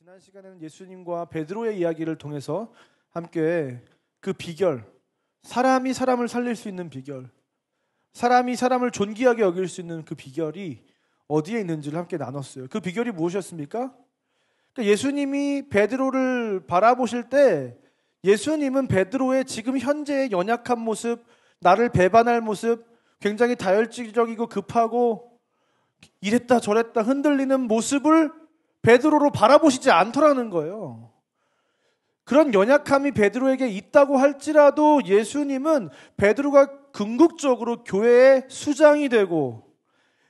지난 시간에는 예수님과 베드로의 이야기를 통해서 함께 그 비결, 사람이 사람을 살릴 수 있는 비결, 사람이 사람을 존귀하게 여길 수 있는 그 비결이 어디에 있는지를 함께 나눴어요. 그 비결이 무엇이었습니까? 그러니까 예수님이 베드로를 바라보실 때 예수님은 베드로의 지금 현재의 연약한 모습, 나를 배반할 모습, 굉장히 다혈질적이고 급하고 이랬다 저랬다 흔들리는 모습을 베드로로 바라보시지 않더라는 거예요. 그런 연약함이 베드로에게 있다고 할지라도 예수님은 베드로가 궁극적으로 교회의 수장이 되고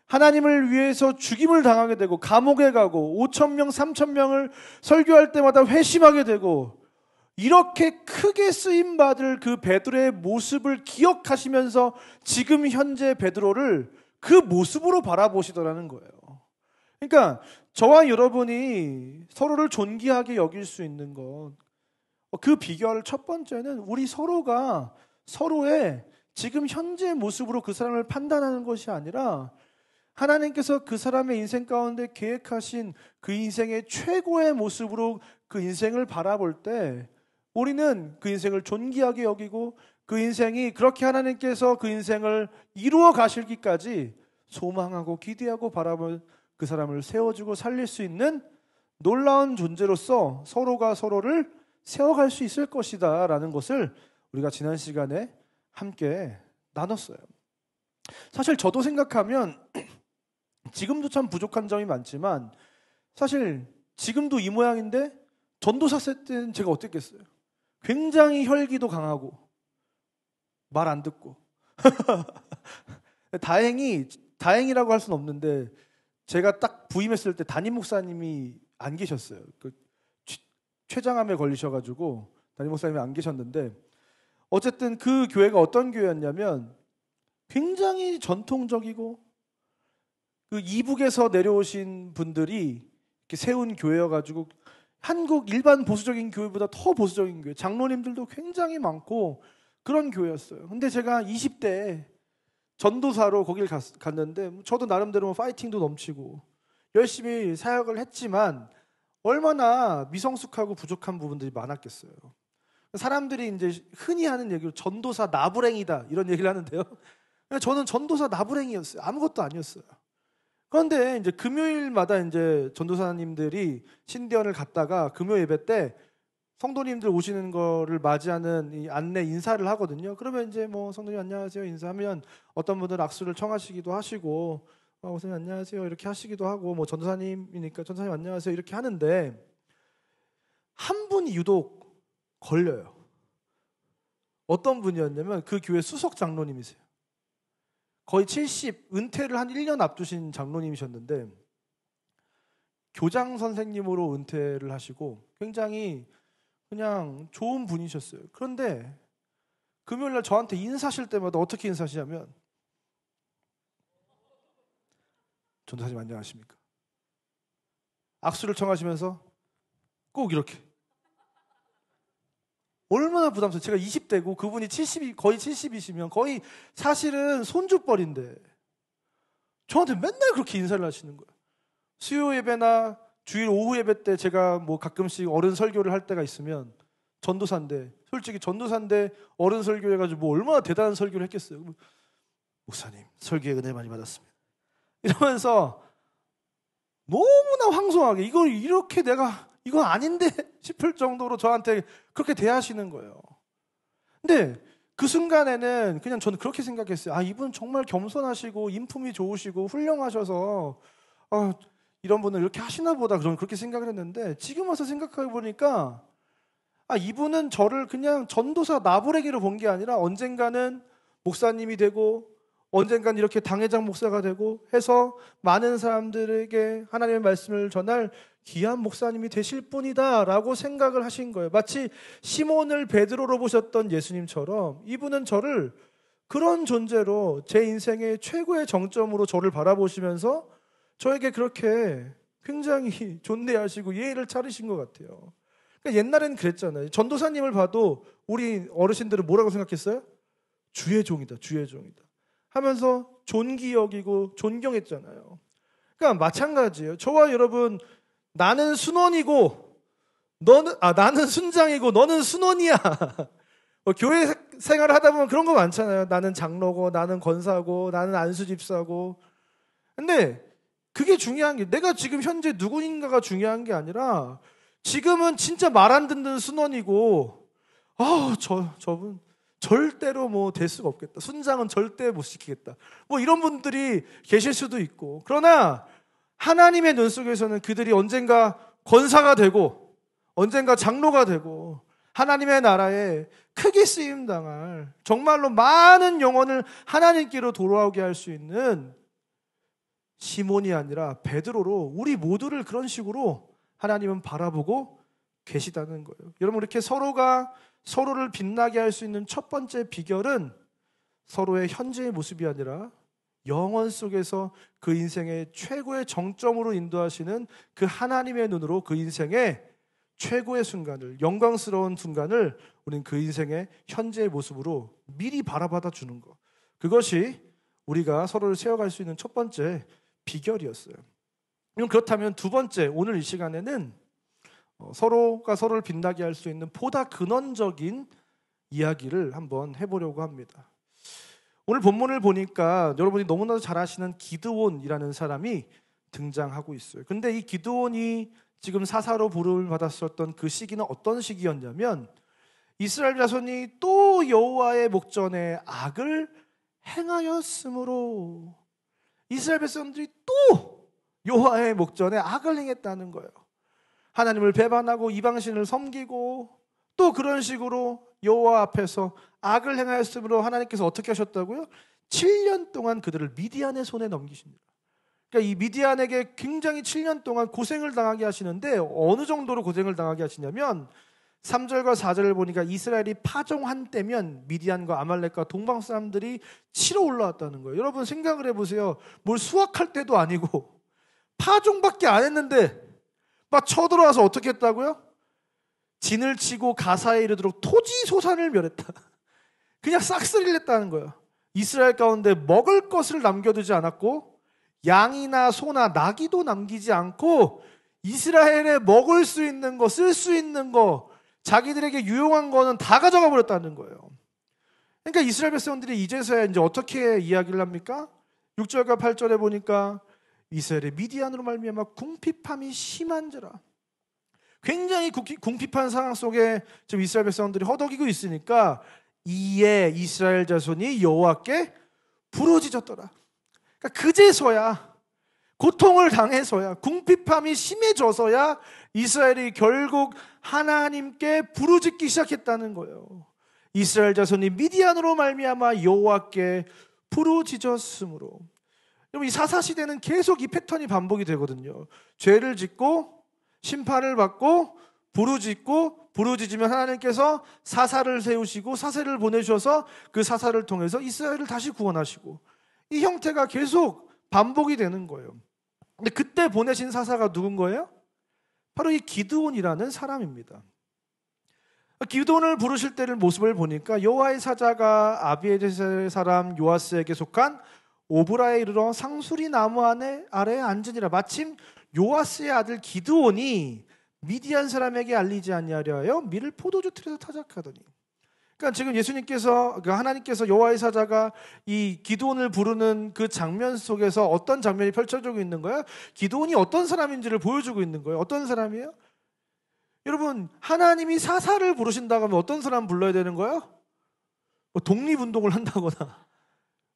하나님을 위해서 죽임을 당하게 되고 감옥에 가고 5,000명, 3,000명을 설교할 때마다 회심하게 되고 이렇게 크게 쓰임받을 그 베드로의 모습을 기억하시면서 지금 현재 베드로를 그 모습으로 바라보시더라는 거예요. 그러니까 저와 여러분이 서로를 존귀하게 여길 수 있는 것, 그 비결 첫 번째는 우리 서로가 서로의 지금 현재의 모습으로 그 사람을 판단하는 것이 아니라 하나님께서 그 사람의 인생 가운데 계획하신 그 인생의 최고의 모습으로 그 인생을 바라볼 때 우리는 그 인생을 존귀하게 여기고 그 인생이 그렇게 하나님께서 그 인생을 이루어 가실기까지 소망하고 기대하고 바라볼 그 사람을 세워주고 살릴 수 있는 놀라운 존재로서 서로가 서로를 세워갈 수 있을 것이다 라는 것을 우리가 지난 시간에 함께 나눴어요. 사실 저도 생각하면 지금도 참 부족한 점이 많지만 사실 지금도 이 모양인데 전도사 때는 제가 어땠겠어요? 굉장히 혈기도 강하고 말 안 듣고 다행이라고 할 수는 없는데 제가 딱 부임했을 때 담임 목사님이 안 계셨어요. 그 췌장암에 걸리셔가지고 담임 목사님이 안 계셨는데 어쨌든 그 교회가 어떤 교회였냐면 굉장히 전통적이고 그 이북에서 내려오신 분들이 이렇게 세운 교회여가지고 한국 일반 보수적인 교회보다 더 보수적인 교회, 장로님들도 굉장히 많고 그런 교회였어요. 근데 제가 20대에 전도사로 거길 갔는데 저도 나름대로 파이팅도 넘치고 열심히 사역을 했지만 얼마나 미성숙하고 부족한 부분들이 많았겠어요. 사람들이 이제 흔히 하는 얘기로 전도사 나부랭이다 이런 얘기를 하는데요. 저는 전도사 나부랭이였어요. 아무것도 아니었어요. 그런데 이제 금요일마다 이제 전도사님들이 신대원을 갔다가 금요 예배 때 성도님들 오시는 거를 맞이하는 이 안내 인사를 하거든요. 그러면 이제 뭐 성도님 안녕하세요 인사하면 어떤 분들은 악수를 청하시기도 하시고 선생님 안녕하세요 이렇게 하시기도 하고 뭐 전도사님이니까 전도사님 안녕하세요 이렇게 하는데 한 분이 유독 걸려요. 어떤 분이었냐면 그 교회 수석 장로님이세요. 거의 70, 은퇴를 한 1년 앞두신 장로님이셨는데 교장 선생님으로 은퇴를 하시고 굉장히 그냥 좋은 분이셨어요. 그런데 금요일날 저한테 인사하실 때마다 어떻게 인사하시냐면 전도사님 안녕하십니까? 악수를 청하시면서 꼭 이렇게 얼마나 부담스러워요. 제가 20대고 그분이 70, 거의 70이시면 거의 사실은 손주뻘인데 저한테 맨날 그렇게 인사를 하시는 거예요. 수요 예배나 주일 오후 예배 때 제가 뭐 가끔씩 어른 설교를 할 때가 있으면 전도사인데 솔직히 전도사인데 어른 설교 해가지고 뭐 얼마나 대단한 설교를 했겠어요. 목사님 설교에 은혜 많이 받았습니다. 이러면서 너무나 황송하게 이걸 이렇게 내가 이건 아닌데 싶을 정도로 저한테 그렇게 대하시는 거예요. 근데 그 순간에는 그냥 저는 그렇게 생각했어요. 아, 이분 정말 겸손하시고 인품이 좋으시고 훌륭하셔서 이런 분은 이렇게 하시나 보다 저는 그렇게 생각을 했는데 지금 와서 생각해 보니까 이분은 저를 그냥 전도사 나부레기로 본 게 아니라 언젠가는 목사님이 되고 언젠간 이렇게 당회장 목사가 되고 해서 많은 사람들에게 하나님의 말씀을 전할 귀한 목사님이 되실 분이다 라고 생각을 하신 거예요. 마치 시몬을 베드로로 보셨던 예수님처럼 이분은 저를 그런 존재로 제 인생의 최고의 정점으로 저를 바라보시면서 저에게 그렇게 굉장히 존대하시고 예의를 차리신 것 같아요. 그러니까 옛날에는 그랬잖아요. 전도사님을 봐도 우리 어르신들은 뭐라고 생각했어요? 주의 종이다, 주의 종이다 하면서 존귀 여기고 존경했잖아요. 그러니까 마찬가지예요. 저와 여러분 나는 순원이고 나는 순장이고 너는 순원이야. 교회 생활을 하다 보면 그런 거 많잖아요. 나는 장로고 나는 권사고 나는 안수집사고. 근데 그게 중요한 게 내가 지금 현재 누구인가가 중요한 게 아니라 지금은 진짜 말 안 듣는 순원이고 저분 절대로 뭐 될 수가 없겠다. 순장은 절대 못 시키겠다. 뭐 이런 분들이 계실 수도 있고. 그러나 하나님의 눈 속에서는 그들이 언젠가 권사가 되고 언젠가 장로가 되고 하나님의 나라에 크게 쓰임당할 정말로 많은 영혼을 하나님께로 돌아오게 할 수 있는 시몬이 아니라 베드로로 우리 모두를 그런 식으로 하나님은 바라보고 계시다는 거예요. 여러분, 이렇게 서로가 서로를 빛나게 할 수 있는 첫 번째 비결은 서로의 현재의 모습이 아니라 영원 속에서 그 인생의 최고의 정점으로 인도하시는 그 하나님의 눈으로 그 인생의 최고의 순간을, 영광스러운 순간을 우리는 그 인생의 현재의 모습으로 미리 바라봐다 주는 것. 그것이 우리가 서로를 세워갈 수 있는 첫 번째 비결이었어요. 그렇다면 두 번째, 오늘 이 시간에는 서로가 서로를 빛나게 할 수 있는 보다 근원적인 이야기를 한번 해보려고 합니다. 오늘 본문을 보니까 여러분이 너무나도 잘 아시는 기드온이라는 사람이 등장하고 있어요. 근데 이 기드온이 지금 사사로 부름을 받았었던 그 시기는 어떤 시기였냐면 이스라엘 자손이 또 여호와의 목전에 악을 행하였으므로 이스라엘 백성들이 또 여호와의 목전에 악을 행했다는 거예요. 하나님을 배반하고 이방신을 섬기고 또 그런 식으로 여호와 앞에서 악을 행하였으므로 하나님께서 어떻게 하셨다고요? 7년 동안 그들을 미디안의 손에 넘기십니다. 그러니까 이 미디안에게 굉장히 7년 동안 고생을 당하게 하시는데 어느 정도로 고생을 당하게 하시냐면 3절과 4절을 보니까 이스라엘이 파종한 때면 미디안과 아말렉과 동방 사람들이 치러 올라왔다는 거예요. 여러분 생각을 해보세요. 뭘 수확할 때도 아니고 파종밖에 안 했는데 막 쳐들어와서 어떻게 했다고요? 진을 치고 가사에 이르도록 토지 소산을 멸했다. 그냥 싹쓸이를 했다는 거예요. 이스라엘 가운데 먹을 것을 남겨두지 않았고 양이나 소나 나귀도 남기지 않고 이스라엘에 먹을 수 있는 거, 쓸 수 있는 거, 자기들에게 유용한 거는 다 가져가 버렸다는 거예요. 그러니까 이스라엘 백성들이 이제서야 이제 어떻게 이야기를 합니까? 6절과 8절에 보니까 이스라엘의 미디안으로 말미암아 궁핍함이 심한지라. 굉장히 궁핍한 상황 속에 지금 이스라엘 백성들이 허덕이고 있으니까 이에 이스라엘 자손이 여호와께 부르짖었더라. 그러니까 그제서야 고통을 당해서야 궁핍함이 심해져서야 이스라엘이 결국 하나님께 부르짖기 시작했다는 거예요. 이스라엘 자손이 미디안으로 말미암아 여호와께 부르짖었으므로. 여러분 이 사사 시대는 계속 이 패턴이 반복이 되거든요. 죄를 짓고 심판을 받고 부르짖으면 하나님께서 사사를 세우시고 사사를 보내주셔서 그 사사를 통해서 이스라엘을 다시 구원하시고 이 형태가 계속 반복이 되는 거예요. 근데 그때 보내신 사사가 누군 거예요? 바로 이 기드온이라는 사람입니다. 기드온을 부르실 때를 모습을 보니까 여호와의 사자가 아비에셀 사람 요아스에게 속한 오브라에 이르러 상수리 나무 아래에 앉으니라. 마침 요아스의 아들 기드온이 미디안 사람에게 알리지 아니하려 하여 밀을 포도주 틀에서 타작하더니. 그러니까 지금 예수님께서 하나님께서 여호와의 사자가 이 기드온을 부르는 그 장면 속에서 어떤 장면이 펼쳐지고 있는 거예요? 기드온이 어떤 사람인지를 보여주고 있는 거예요. 어떤 사람이에요? 여러분 하나님이 사사를 부르신다고 하면 어떤 사람 불러야 되는 거예요? 뭐 독립운동을 한다거나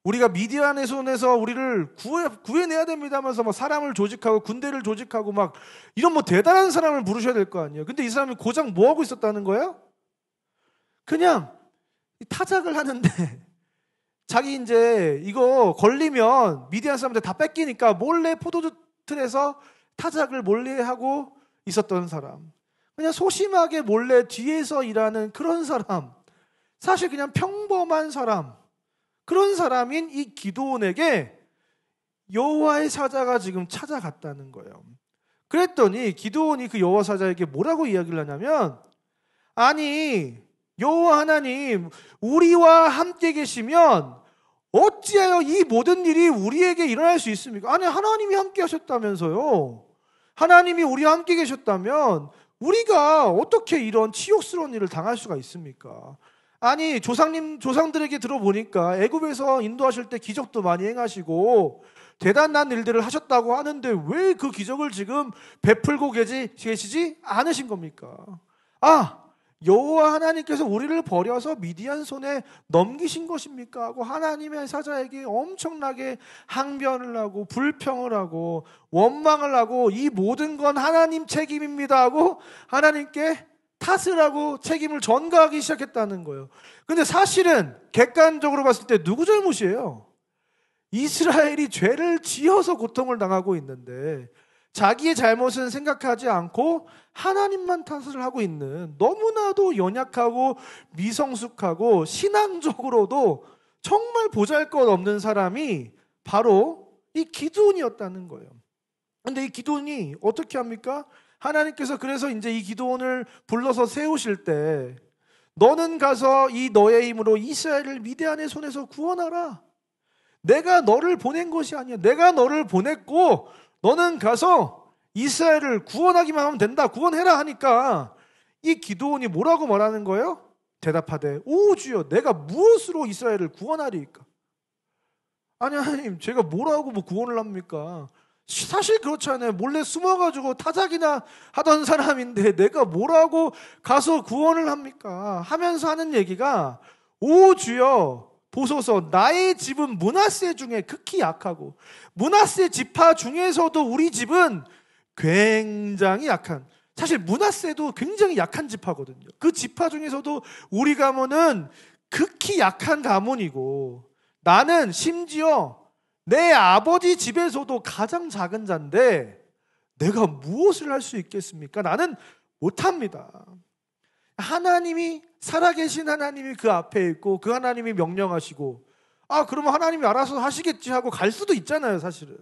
우리가 미디안의 손에서 우리를 구해내야 됩니다 하면서 막 사람을 조직하고 군대를 조직하고 막 이런 뭐 대단한 사람을 부르셔야 될 거 아니에요. 근데 이 사람이 고작 뭐 하고 있었다는 거예요? 그냥 타작을 하는데 자기 이제 이거 걸리면 미디안 사람들 다 뺏기니까 몰래 포도주 틀에서 타작을 몰래 하고 있었던 사람. 그냥 소심하게 몰래 뒤에서 일하는 그런 사람. 사실 그냥 평범한 사람. 그런 사람인 이 기드온에게 여호와의 사자가 지금 찾아갔다는 거예요. 그랬더니 기드온이 그 여호와 사자에게 뭐라고 이야기를 하냐면 아니 여호와 하나님 우리와 함께 계시면 어찌하여 이 모든 일이 우리에게 일어날 수 있습니까? 아니 하나님이 함께 하셨다면서요. 하나님이 우리와 함께 계셨다면 우리가 어떻게 이런 치욕스러운 일을 당할 수가 있습니까? 아니, 조상들에게 들어보니까 애굽에서 인도하실 때 기적도 많이 행하시고 대단한 일들을 하셨다고 하는데 왜 그 기적을 지금 베풀고 계시지 않으신 겁니까? 여호와 하나님께서 우리를 버려서 미디안 손에 넘기신 것입니까? 하고 하나님의 사자에게 엄청나게 항변을 하고 불평을 하고 원망을 하고 이 모든 건 하나님 책임입니다 하고 하나님께 탓을 하고 책임을 전가하기 시작했다는 거예요. 근데 사실은 객관적으로 봤을 때 누구 잘못이에요? 이스라엘이 죄를 지어서 고통을 당하고 있는데 자기의 잘못은 생각하지 않고 하나님만 탓을 하고 있는, 너무나도 연약하고 미성숙하고 신앙적으로도 정말 보잘것없는 사람이 바로 이 기드온이었다는 거예요. 근데 이 기드온이 어떻게 합니까? 하나님께서 그래서 이제 이 기드온을 불러서 세우실 때 너는 가서 이 너의 힘으로 이스라엘을 미디안의 손에서 구원하라. 내가 너를 보낸 것이 아니야. 내가 너를 보냈고 너는 가서 이스라엘을 구원하기만 하면 된다. 구원해라 하니까 이 기드온이 뭐라고 말하는 거예요? 대답하되 오 주여 내가 무엇으로 이스라엘을 구원하리이까? 아니 하나님 제가 뭐라고 구원을 합니까? 사실 그렇잖아요. 몰래 숨어가지고 타작이나 하던 사람인데 내가 뭐라고 가서 구원을 합니까? 하면서 하는 얘기가 오 주여 보소서 나의 집은 므낫세 중에 극히 약하고 므낫세 지파 중에서도 우리 집은 굉장히 약한, 사실 므낫세도 굉장히 약한 지파거든요. 그 지파 중에서도 우리 가문은 극히 약한 가문이고 나는 심지어 내 아버지 집에서도 가장 작은 자인데 내가 무엇을 할 수 있겠습니까? 나는 못합니다. 하나님이 살아계신 하나님이 그 앞에 있고 그 하나님이 명령하시고 그러면 하나님이 알아서 하시겠지 하고 갈 수도 있잖아요 사실은.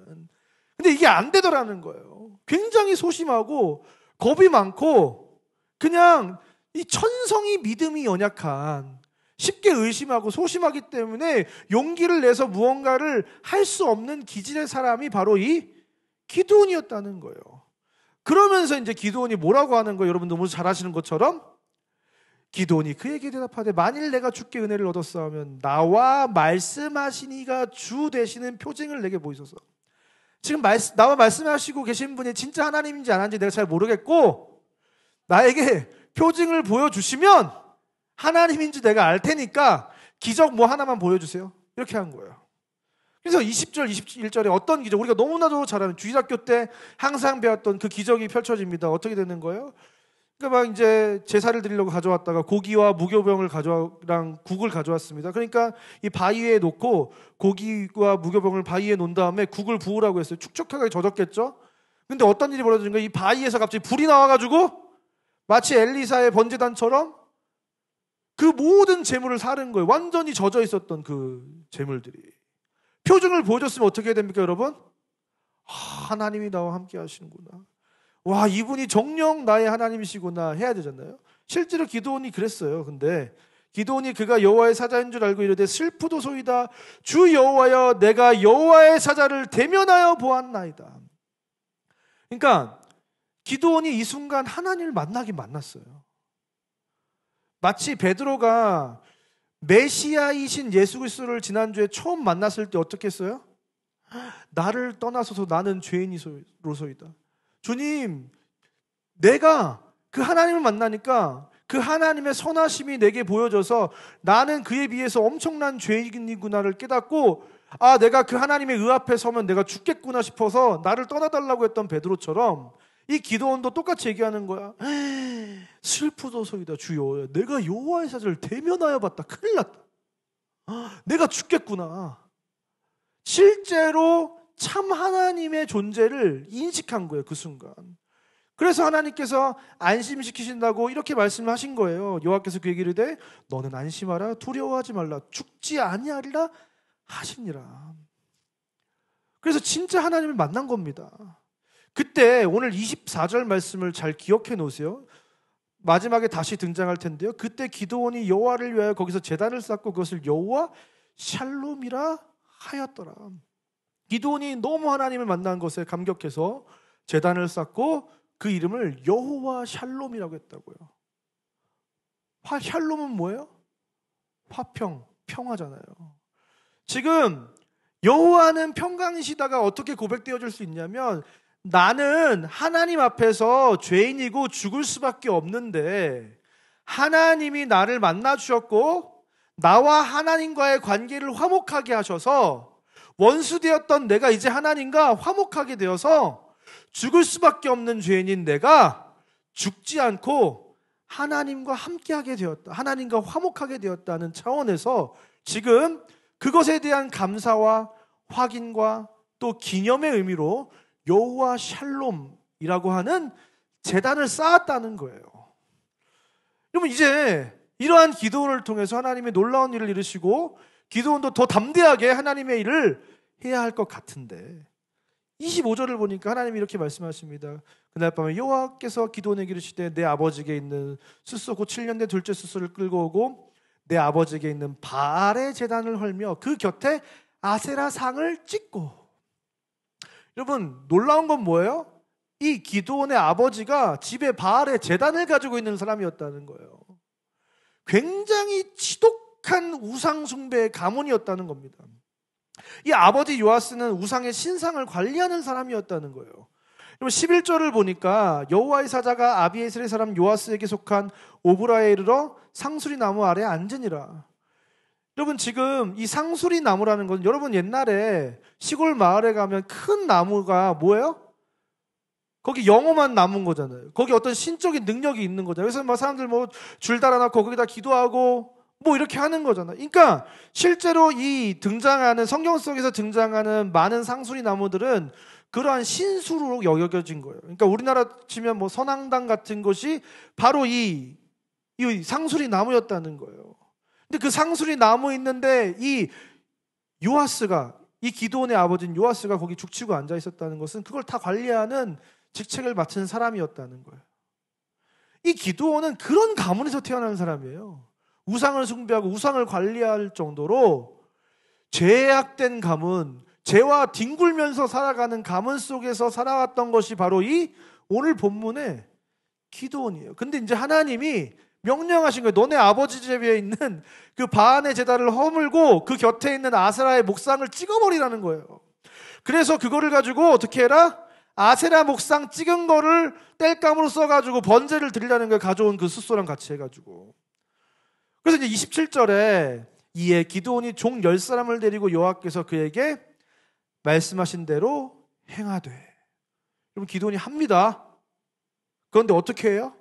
근데 이게 안 되더라는 거예요. 굉장히 소심하고 겁이 많고 그냥 이 천성이 믿음이 연약한, 쉽게 의심하고 소심하기 때문에 용기를 내서 무언가를 할 수 없는 기질의 사람이 바로 이 기드온이었다는 거예요. 그러면서 이제 기드온이 뭐라고 하는 거예요? 여러분 너무 잘 아시는 것처럼 기드온이 그에게 대답하되 만일 내가 주께 은혜를 얻었사오면 나와 말씀하신 이가 주 되시는 표징을 내게 보이소서. 지금 나와 말씀하시고 계신 분이 진짜 하나님인지 안 하는지 내가 잘 모르겠고 나에게 표징을 보여주시면 하나님인지 내가 알 테니까 기적 하나만 보여주세요. 이렇게 한 거예요. 그래서 20절, 21절에 어떤 기적, 우리가 너무나도 잘 아는 주일학교 때 항상 배웠던 그 기적이 펼쳐집니다. 어떻게 되는 거예요? 그러니까 막 이제 제사를 드리려고 가져왔다가 고기와 무교병을 국을 가져왔습니다. 그러니까 이 바위 위에 놓고 고기와 무교병을 바위 위에 놓은 다음에 국을 부으라고 했어요. 축축하게 젖었겠죠? 근데 어떤 일이 벌어지는 거예요? 이 바위에서 갑자기 불이 나와가지고 마치 엘리사의 번제단처럼 그 모든 재물을 사른 거예요. 완전히 젖어 있었던 그 재물들이. 표징을 보여줬으면 어떻게 해야 됩니까, 여러분? 하나님이 나와 함께 하시는구나. 와, 이분이 정녕 나의 하나님이시구나 해야 되잖아요. 실제로 기드온이 그랬어요. 근데 기드온이 그가 여호와의 사자인 줄 알고 이르되 슬프도소이다. 주 여호와여 내가 여호와의 사자를 대면하여 보았나이다. 그러니까 기드온이 이 순간 하나님을 만났어요. 마치 베드로가 메시아이신 예수 그리스도를 지난주에 처음 만났을 때 어떻게 했어요? 나를 떠나서서 나는 죄인이로소이다. 주님, 내가 그 하나님을 만나니까 그 하나님의 선하심이 내게 보여져서 나는 그에 비해서 엄청난 죄인이구나를 깨닫고 내가 그 하나님의 의 앞에 서면 내가 죽겠구나 싶어서 나를 떠나달라고 했던 베드로처럼 이 기드온도 똑같이 얘기하는 거야. 슬프도소이다 주여 내가 여호와의 사자를 대면하여 봤다. 큰일 났다. 내가 죽겠구나. 실제로 참 하나님의 존재를 인식한 거예요. 그 순간. 그래서 하나님께서 안심시키신다고 이렇게 말씀하신 거예요. 여호와께서 그에게 이르되 너는 안심하라 두려워하지 말라 죽지 아니하리라 하시니라. 그래서 진짜 하나님을 만난 겁니다. 그때 오늘 24절 말씀을 잘 기억해 놓으세요. 마지막에 다시 등장할 텐데요. 그때 기드온이 여호와를 위하여 거기서 제단을 쌓고 그것을 여호와 샬롬이라 하였더라. 기드온이 너무 하나님을 만난 것에 감격해서 제단을 쌓고 그 이름을 여호와 샬롬이라고 했다고요. 샬롬은 뭐예요? 화평, 평화잖아요. 지금 여호와는 평강이시다가 어떻게 고백되어질 수 있냐면, 나는 하나님 앞에서 죄인이고 죽을 수밖에 없는데 하나님이 나를 만나 주셨고 나와 하나님과의 관계를 화목하게 하셔서 원수되었던 내가 이제 하나님과 화목하게 되어서 죽을 수밖에 없는 죄인인 내가 죽지 않고 하나님과 함께하게 되었다, 하나님과 화목하게 되었다는 차원에서 지금 그것에 대한 감사와 확인과 또 기념의 의미로 여호와 샬롬이라고 하는 제단을 쌓았다는 거예요. 그러면 이제 이러한 기도원을 통해서 하나님의 놀라운 일을 이루시고 기도원도 더 담대하게 하나님의 일을 해야 할 것 같은데, 25절을 보니까 하나님이 이렇게 말씀하십니다. 그날 밤에 여호와께서 기도원에게 이르시되 내 아버지에게 있는 숫소 곧 7년 된 둘째 숫소를 끌고 오고 내 아버지에게 있는 바알의 제단을 헐며 그 곁에 아세라 상을 찍고. 여러분, 놀라운 건 뭐예요? 이 기도원의 아버지가 집에 바알의 제단을 가지고 있는 사람이었다는 거예요. 굉장히 지독한 우상 숭배의 가문이었다는 겁니다. 이 아버지 요아스는 우상의 신상을 관리하는 사람이었다는 거예요. 11절을 보니까 여호와의 사자가 아비에셀의 사람 요아스에게 속한 오브라에 이르러 상수리 나무 아래 앉으니라. 여러분, 지금 이 상수리 나무라는 건, 여러분 옛날에 시골 마을에 가면 큰 나무가 뭐예요? 거기 영험한 나무인 거잖아요. 거기 어떤 신적인 능력이 있는 거잖아요. 그래서 막 사람들 뭐 줄 달아놓고 거기다 기도하고 뭐 이렇게 하는 거잖아요. 그러니까 실제로 이 등장하는, 성경 속에서 등장하는 많은 상수리 나무들은 그러한 신수로 여겨진 거예요. 그러니까 우리나라 치면 뭐 선앙당 같은 것이 바로 이 상수리 나무였다는 거예요. 근데 그 상수리 나무 있는데 이 요아스가, 이 기드온의 아버지인 요아스가 거기 죽치고 앉아 있었다는 것은 그걸 다 관리하는 직책을 맡은 사람이었다는 거예요. 이 기드온은 그런 가문에서 태어난 사람이에요. 우상을 숭배하고 우상을 관리할 정도로 죄악된 가문, 죄와 뒹굴면서 살아가는 가문 속에서 살아왔던 것이 바로 이 오늘 본문의 기드온이에요. 근데 이제 하나님이 명령하신 거예요. 너네 아버지 집에 있는 그 바알의 제단을 허물고 그 곁에 있는 아세라의 목상을 찍어버리라는 거예요. 그래서 그거를 가지고 어떻게 해라? 아세라 목상 찍은 거를 땔감으로 써가지고 번제를 드리라는 거예요. 가져온 그 숫소랑 같이 해가지고. 그래서 이제 27절에 이에 기드온이 종 10사람을 데리고 여호와께서 그에게 말씀하신 대로 행하되. 여러분, 기드온이 합니다. 그런데 어떻게 해요?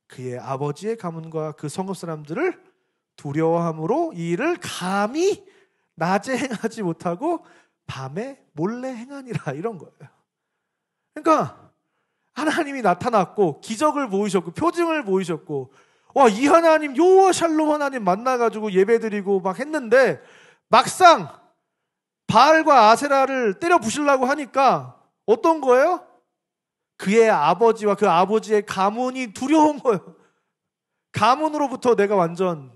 그의 아버지의 가문과 그 성읍 사람들을 두려워함으로 이 일을 감히 낮에 행하지 못하고 밤에 몰래 행하니라, 이런 거예요. 그러니까 하나님이 나타났고 기적을 보이셨고 표징을 보이셨고, 와, 이 하나님, 여호와 샬롬 하나님 만나가지고 예배드리고 막 했는데 막상 바알과 아세라를 때려 부시려고 하니까 어떤 거예요? 그의 아버지와 그 아버지의 가문이 두려운 거예요. 가문으로부터 내가 완전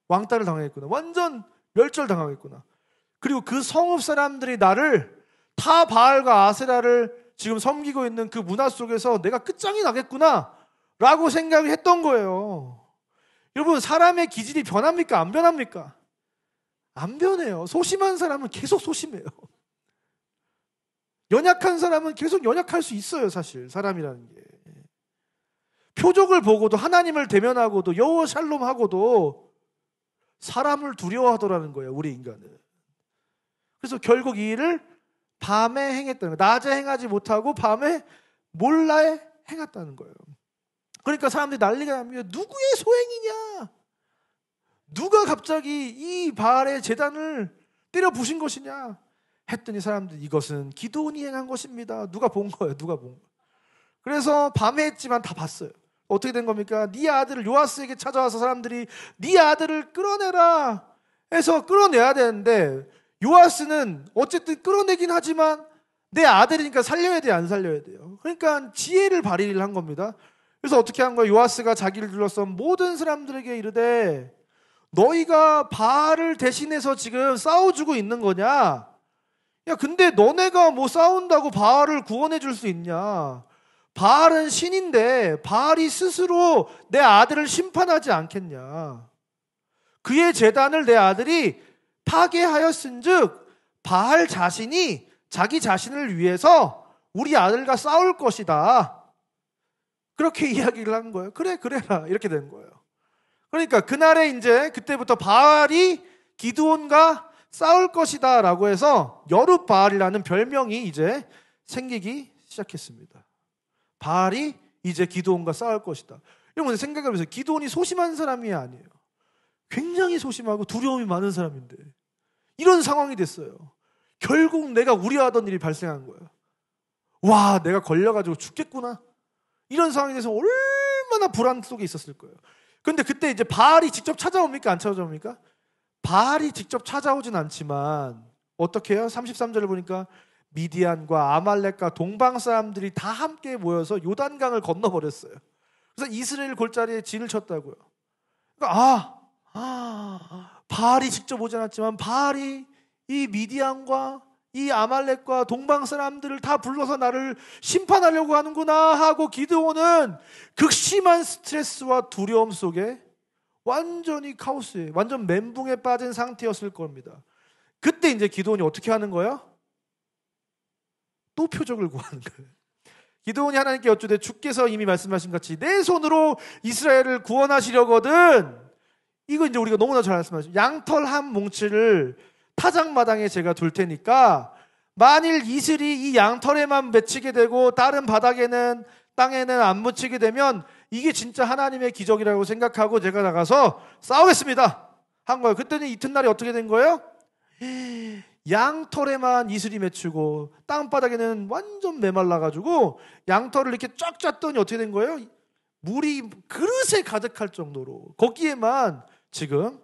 왕따를 당하겠구나, 완전 멸절당하겠구나. 그리고 그 성읍 사람들이 나를, 타 바알과 아세라를 지금 섬기고 있는 그 문화 속에서 내가 끝장이 나겠구나 라고 생각을 했던 거예요. 여러분, 사람의 기질이 변합니까? 안 변합니까? 안 변해요. 소심한 사람은 계속 소심해요. 연약한 사람은 계속 연약할 수 있어요. 사실 사람이라는 게. 표적을 보고도, 하나님을 대면하고도, 여호와 샬롬 하고도 사람을 두려워하더라는 거예요, 우리 인간은. 그래서 결국 이 일을 밤에 행했다는 거예요. 낮에 행하지 못하고 밤에 몰래 행했다는 거예요. 그러니까 사람들이 난리가 납니다. 누구의 소행이냐? 누가 갑자기 이 바알의 제단을 때려 부신 것이냐? 했더니 사람들이 이것은 기드온이 행한 것입니다. 누가 본 거예요? 누가 본 거예요? 그래서 밤에 했지만 다 봤어요. 어떻게 된 겁니까? 네 아들을, 요아스에게 찾아와서 사람들이 네 아들을 끌어내라 해서 끌어내야 되는데, 요아스는 어쨌든 끌어내긴 하지만 내 아들이니까 살려야 돼요, 안 살려야 돼요? 그러니까 지혜를 발휘를 한 겁니다. 그래서 어떻게 한 거예요? 요아스가 자기를 둘러싼 모든 사람들에게 이르되 너희가 바알을 대신해서 지금 싸워주고 있는 거냐? 야, 근데 너네가 뭐 싸운다고 바알을 구원해 줄 수 있냐? 바알은 신인데 바알이 스스로 내 아들을 심판하지 않겠냐? 그의 제단을 내 아들이 파괴하였은즉 바알 자신이 자기 자신을 위해서 우리 아들과 싸울 것이다. 그렇게 이야기를 한 거예요. 그래, 그래라. 이렇게 된 거예요. 그러니까 그날에 이제 그때부터 바알이 기드온과 싸울 것이다 라고 해서 여룻바알이라는 별명이 이제 생기기 시작했습니다. 바알이 이제 기드온과 싸울 것이다. 여러분 생각해 보세요. 기드온이 소심한 사람이 아니에요. 굉장히 소심하고 두려움이 많은 사람인데 이런 상황이 됐어요. 결국 내가 우려하던 일이 발생한 거예요. 와, 내가 걸려가지고 죽겠구나. 이런 상황이 돼서 얼마나 불안 속에 있었을 거예요. 그런데 그때 이제 바알이 직접 찾아옵니까? 안 찾아옵니까? 바알이 직접 찾아오진 않지만 어떻게 해요? 33절을 보니까 미디안과 아말렉과 동방 사람들이 다 함께 모여서 요단강을 건너버렸어요. 그래서 이스라엘 골짜기에 진을 쳤다고요. 그러니까 바알이 직접 오지 않았지만 바알이 이 미디안과 이 아말렉과 동방 사람들을 다 불러서 나를 심판하려고 하는구나 하고 기드온은 극심한 스트레스와 두려움 속에 완전히 카오스에, 완전 멘붕에 빠진 상태였을 겁니다. 그때 이제 기드온이 어떻게 하는 거예요? 또 표적을 구하는 거예요. 기드온이 하나님께 여쭈되 주께서 이미 말씀하신 같이 내 손으로 이스라엘을 구원하시려거든. 이거 이제 우리가 너무나 잘 말씀하죠. 양털 한 뭉치를 타작마당에 제가 둘 테니까 만일 이슬이 이 양털에만 맺히게 되고 다른 바닥에는 땅에는 안 묻히게 되면 이게 진짜 하나님의 기적이라고 생각하고 제가 나가서 싸우겠습니다 한 거예요. 그때는 이튿날에 어떻게 된 거예요? 양털에만 이슬이 맺히고 땅바닥에는 완전 메말라가지고 양털을 이렇게 쫙 짰더니 어떻게 된 거예요? 물이 그릇에 가득할 정도로 거기에만 지금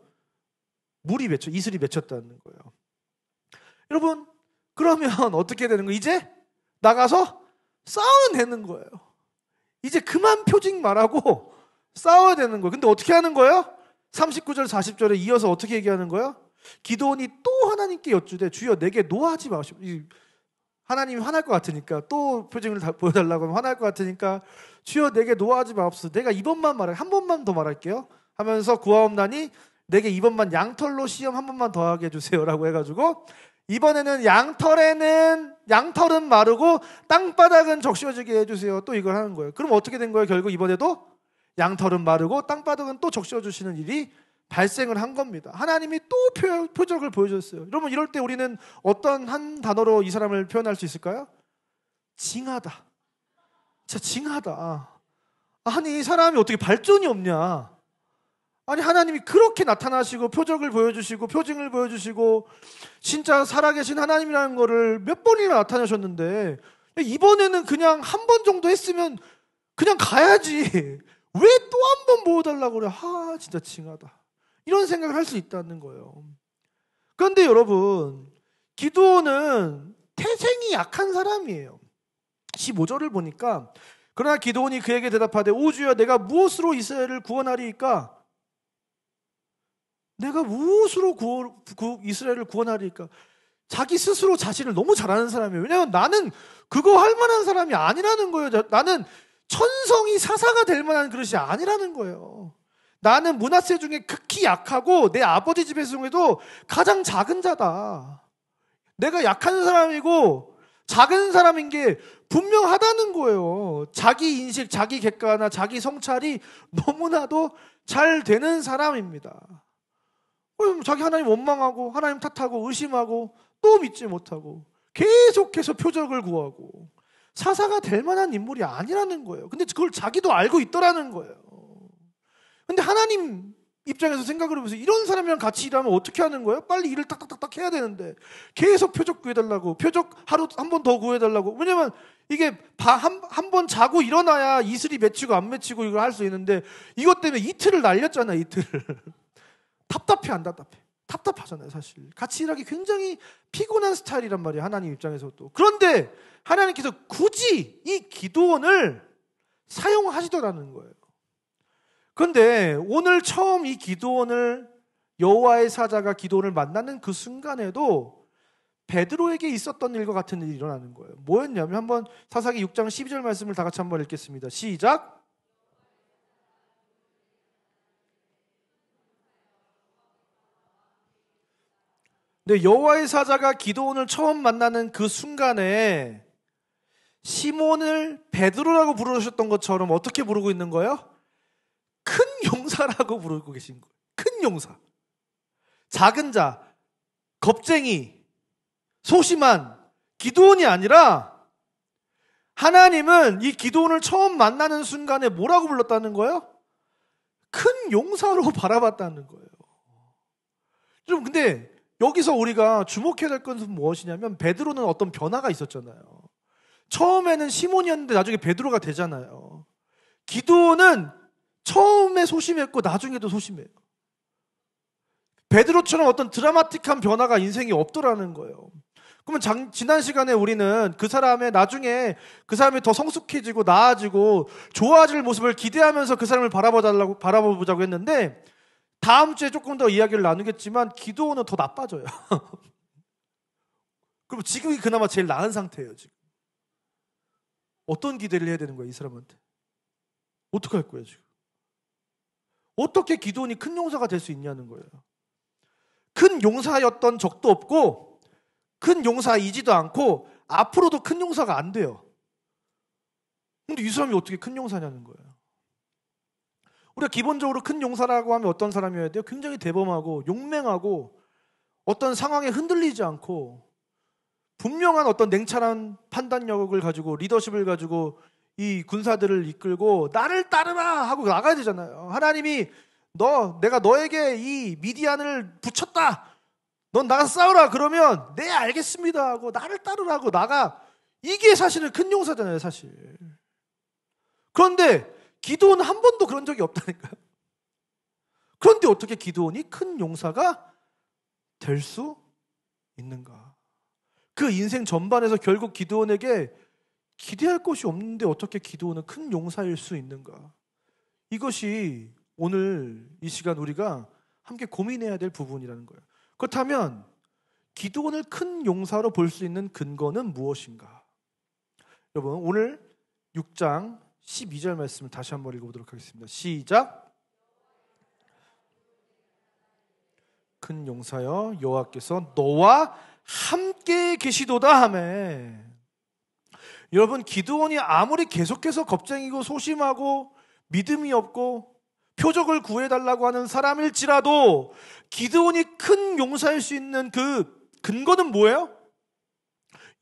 이슬이 맺혔다는 거예요. 여러분, 그러면 어떻게 되는 거예요? 이제 나가서 싸워내는 거예요. 이제 그만 표징 말하고 싸워야 되는 거예요. 근데 어떻게 하는 거예요? 39절 40절에 이어서 어떻게 얘기하는 거예요? 기드온이 또 하나님께 여쭈되 주여 내게 노하지 마시오. 하나님이 화날 것 같으니까 또 표징을 보여달라고 하면 화날 것 같으니까 주여 내게 노하지 마옵소서. 내가 이번만 말할게요. 한 번만 더 말할게요 하면서 구하옵나니 내게 이번만 양털로 시험 한 번만 더 하게 해주세요 라고 해가지고 이번에는 양털은 마르고 땅바닥은 적셔지게 해주세요. 또 이걸 하는 거예요. 그럼 어떻게 된 거예요? 결국 이번에도 양털은 마르고 땅바닥은 또 적셔주시는 일이 발생을 한 겁니다. 하나님이 또 표적을 보여줬어요. 여러분 이럴 때 우리는 어떤 한 단어로 이 사람을 표현할 수 있을까요? 징하다. 진짜 징하다. 아니 이 사람이 어떻게 발전이 없냐. 아니 하나님이 그렇게 나타나시고 표적을 보여주시고 표징을 보여주시고 진짜 살아계신 하나님이라는 거를 몇 번이나 나타내셨는데 이번에는 그냥 한 번 정도 했으면 그냥 가야지 왜 또 한 번 보여달라고 그래. 진짜 징하다. 이런 생각을 할 수 있다는 거예요. 그런데 여러분 기드온은 태생이 약한 사람이에요. 15절을 보니까 그러나 기드온이 그에게 대답하되 오 주여 내가 무엇으로 이스라엘을 구원하리이까? 내가 무엇으로 이스라엘을 구원하리까? 자기 스스로 자신을 너무 잘 아는 사람이에요. 왜냐하면 나는 그거 할 만한 사람이 아니라는 거예요. 나는 천성이 사사가 될 만한 그릇이 아니라는 거예요. 나는 므낫세 중에 극히 약하고 내 아버지 집의 중에도 가장 작은 자다. 내가 약한 사람이고 작은 사람인 게 분명하다는 거예요. 자기 인식, 자기 객관화, 자기 성찰이 너무나도 잘 되는 사람입니다. 자기 하나님 원망하고 하나님 탓하고 의심하고 또 믿지 못하고 계속해서 표적을 구하고 사사가 될 만한 인물이 아니라는 거예요. 근데 그걸 자기도 알고 있더라는 거예요. 근데 하나님 입장에서 생각을 해보세요. 이런 사람이랑 같이 일하면 어떻게 하는 거예요? 빨리 일을 딱딱딱딱 해야 되는데 계속 표적 구해달라고, 표적 하루 한 번 더 구해달라고. 왜냐면 이게 한 번 자고 일어나야 이슬이 맺히고 안 맺히고 이걸 할 수 있는데 이것 때문에 이틀을 날렸잖아요. 이틀을. 답답해 안 답답해? 답답하잖아요. 사실 같이 일하기 굉장히 피곤한 스타일이란 말이에요. 하나님 입장에서도. 그런데 하나님께서 굳이 이 기드온을 사용하시더라는 거예요. 그런데 오늘 처음 이 기드온을 여호와의 사자가 기드온을 만나는 그 순간에도 베드로에게 있었던 일과 같은 일이 일어나는 거예요. 뭐였냐면 한번 사사기 6장 12절 말씀을 다 같이 한번 읽겠습니다. 시작. 네, 여호와의 사자가 기드온을 처음 만나는 그 순간에 시몬을 베드로라고 부르셨던 것처럼 어떻게 부르고 있는 거예요? 큰 용사라고 부르고 계신 거예요. 큰 용사. 작은 자, 겁쟁이, 소심한 기드온이 아니라 하나님은 이 기드온을 처음 만나는 순간에 뭐라고 불렀다는 거예요? 큰 용사로 바라봤다는 거예요. 좀 근데 여기서 우리가 주목해야 될 것은 무엇이냐면 베드로는 어떤 변화가 있었잖아요. 처음에는 시몬이었는데 나중에 베드로가 되잖아요. 기드온은 처음에 소심했고 나중에도 소심해요. 베드로처럼 어떤 드라마틱한 변화가 인생에 없더라는 거예요. 그러면 지난 시간에 우리는 그 사람의 나중에 그 사람이 더 성숙해지고 나아지고 좋아질 모습을 기대하면서 그 사람을 바라보자고 했는데 다음 주에 조금 더 이야기를 나누겠지만 기드온은 더 나빠져요. 그럼 지금이 그나마 제일 나은 상태예요. 지금 어떤 기대를 해야 되는 거예요, 이 사람한테? 어떻게 할 거예요, 지금? 어떻게 기드온이 큰 용사가 될 수 있냐는 거예요. 큰 용사였던 적도 없고 큰 용사이지도 않고 앞으로도 큰 용사가 안 돼요. 근데 이 사람이 어떻게 큰 용사냐는 거예요. 우리가 기본적으로 큰 용사라고 하면 어떤 사람이어야 돼요? 굉장히 대범하고 용맹하고 어떤 상황에 흔들리지 않고 분명한 어떤 냉철한 판단력을 가지고 리더십을 가지고 이 군사들을 이끌고 나를 따르라 하고 나가야 되잖아요. 하나님이 내가 너에게 이 미디안을 붙였다. 넌 나가서 싸우라. 그러면 네 알겠습니다 하고 나를 따르라고 나가. 이게 사실은 큰 용사잖아요, 사실. 그런데 기드온은 한 번도 그런 적이 없다니까요. 그런데 어떻게 기드온이 큰 용사가 될 수 있는가? 그 인생 전반에서 결국 기드온에게 기대할 것이 없는데 어떻게 기드온은 큰 용사일 수 있는가? 이것이 오늘 이 시간 우리가 함께 고민해야 될 부분이라는 거예요. 그렇다면 기드온을 큰 용사로 볼 수 있는 근거는 무엇인가? 여러분 오늘 6장 12절 말씀을 다시 한번 읽어보도록 하겠습니다. 시작. 큰 용사여 여호와께서 너와 함께 계시도다 하매. 여러분 기드온이 아무리 계속해서 겁쟁이고 소심하고 믿음이 없고 표적을 구해달라고 하는 사람일지라도 기드온이 큰 용사일 수 있는 그 근거는 뭐예요?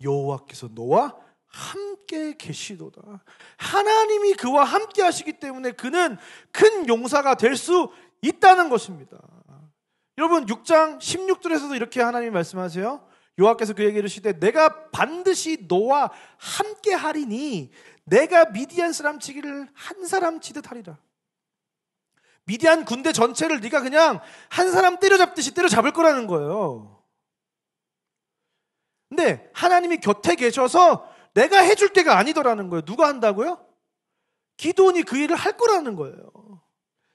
여호와께서 너와 함께 계시도다. 하나님이 그와 함께 하시기 때문에 그는 큰 용사가 될 수 있다는 것입니다. 여러분 6장 16절에서도 이렇게 하나님이 말씀하세요. 여호와께서 그에게 이르시되 내가 반드시 너와 함께 하리니 내가 미디안 사람 치기를 한 사람 치듯 하리라. 미디안 군대 전체를 네가 그냥 한 사람 때려잡듯이 때려잡을 거라는 거예요. 근데 하나님이 곁에 계셔서 내가 해줄 때가 아니더라는 거예요. 누가 한다고요? 기드온이 그 일을 할 거라는 거예요.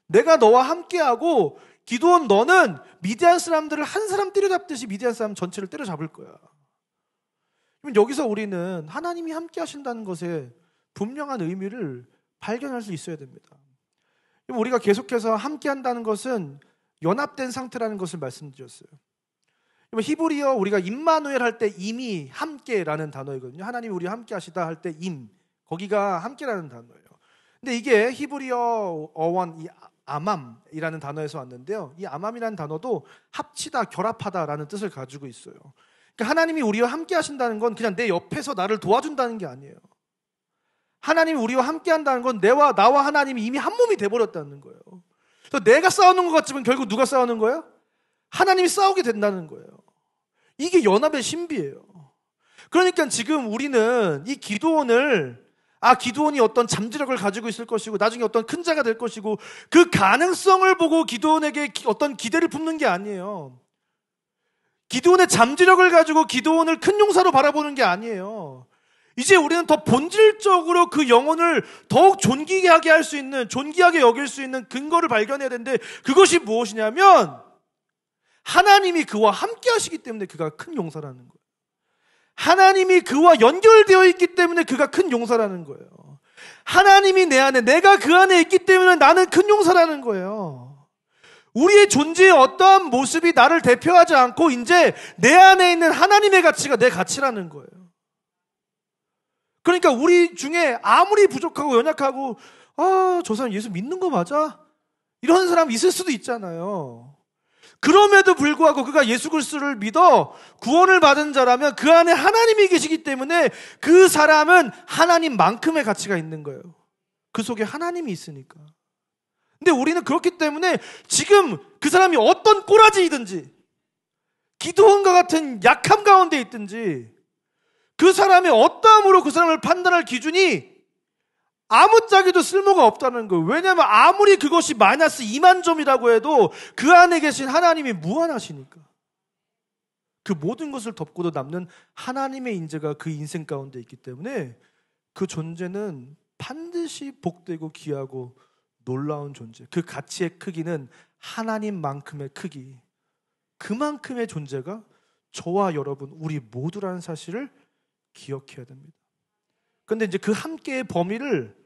내가 너와 함께하고 기드온 너는 미디안 사람들을 한 사람 때려잡듯이 미디안 사람 전체를 때려잡을 거야. 그럼 여기서 우리는 하나님이 함께 하신다는 것에 분명한 의미를 발견할 수 있어야 됩니다. 우리가 계속해서 함께 한다는 것은 연합된 상태라는 것을 말씀드렸어요. 히브리어 우리가 임마누엘 할 때 임이 함께라는 단어이거든요. 하나님이 우리와 함께 하시다 할 때 임, 거기가 함께라는 단어예요. 근데 이게 히브리어 어원 이 아맘이라는 단어에서 왔는데요. 이 아맘이라는 단어도 합치다, 결합하다라는 뜻을 가지고 있어요. 그러니까 하나님이 우리와 함께 하신다는 건 그냥 내 옆에서 나를 도와준다는 게 아니에요. 하나님이 우리와 함께 한다는 건 나와 하나님이 이미 한 몸이 돼버렸다는 거예요. 그래서 내가 싸우는 것 같지만 결국 누가 싸우는 거예요? 하나님이 싸우게 된다는 거예요. 이게 연합의 신비예요. 그러니까 지금 우리는 이 기드온이 어떤 잠재력을 가지고 있을 것이고 나중에 어떤 큰 자가 될 것이고 그 가능성을 보고 기드온에게 어떤 기대를 품는 게 아니에요. 기드온의 잠재력을 가지고 기드온을 큰 용사로 바라보는 게 아니에요. 이제 우리는 더 본질적으로 그 영혼을 더욱 존귀하게 할 수 있는, 존귀하게 여길 수 있는 근거를 발견해야 되는데 그것이 무엇이냐면 하나님이 그와 함께 하시기 때문에 그가 큰 용사라는 거예요. 하나님이 그와 연결되어 있기 때문에 그가 큰 용사라는 거예요. 하나님이 내 안에, 내가 그 안에 있기 때문에 나는 큰 용사라는 거예요. 우리의 존재의 어떠한 모습이 나를 대표하지 않고 이제 내 안에 있는 하나님의 가치가 내 가치라는 거예요. 그러니까 우리 중에 아무리 부족하고 연약하고 저 사람 예수 믿는 거 맞아? 이런 사람 있을 수도 있잖아요. 그럼에도 불구하고 그가 예수 그리스도를 믿어 구원을 받은 자라면 그 안에 하나님이 계시기 때문에 그 사람은 하나님만큼의 가치가 있는 거예요. 그 속에 하나님이 있으니까. 근데 우리는 그렇기 때문에 지금 그 사람이 어떤 꼬라지이든지 기도원과 같은 약함 가운데 있든지 그 사람의 어떠함으로 그 사람을 판단할 기준이 아무짝에도 쓸모가 없다는 거예요. 왜냐하면 아무리 그것이 마이너스 2만 점이라고 해도 그 안에 계신 하나님이 무한하시니까. 그 모든 것을 덮고도 남는 하나님의 인재가 그 인생 가운데 있기 때문에 그 존재는 반드시 복되고 귀하고 놀라운 존재. 그 가치의 크기는 하나님만큼의 크기. 그만큼의 존재가 저와 여러분, 우리 모두라는 사실을 기억해야 됩니다. 그런데 이제 그 함께의 범위를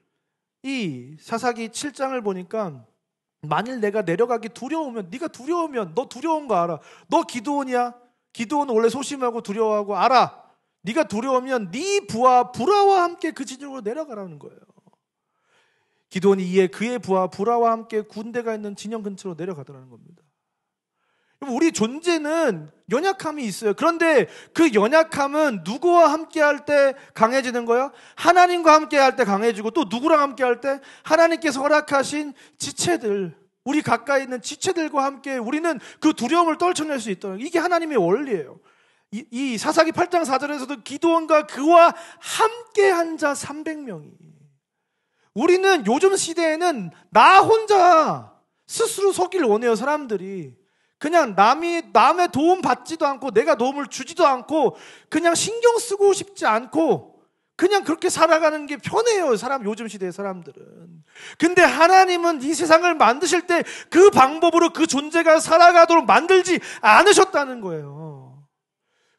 이 사사기 7장을 보니까 만일 내가 내려가기 두려우면, 네가 두려우면, 너 두려운 거 알아. 너 기드온이야. 기드온은 원래 소심하고 두려워하고 알아. 네가 두려우면 네 부하 브라와 함께 그 진영으로 내려가라는 거예요. 기드온이 이에 그의 부하 브라와 함께 군대가 있는 진영 근처로 내려가더라는 겁니다. 우리 존재는 연약함이 있어요. 그런데 그 연약함은 누구와 함께 할 때 강해지는 거예요? 하나님과 함께 할 때 강해지고, 또 누구랑 함께 할 때? 하나님께서 허락하신 지체들, 우리 가까이 있는 지체들과 함께 우리는 그 두려움을 떨쳐낼 수 있다는, 이게 하나님의 원리예요. 이 사사기 8장 4절에서도 기드온과 그와 함께 한 자 300명이. 우리는 요즘 시대에는 나 혼자 스스로 서길 원해요. 사람들이 그냥 남의 도움 받지도 않고 내가 도움을 주지도 않고 그냥 신경 쓰고 싶지 않고 그냥 그렇게 살아가는 게 편해요. 요즘 시대의 사람들은. 근데 하나님은 이 세상을 만드실 때 그 방법으로 그 존재가 살아가도록 만들지 않으셨다는 거예요.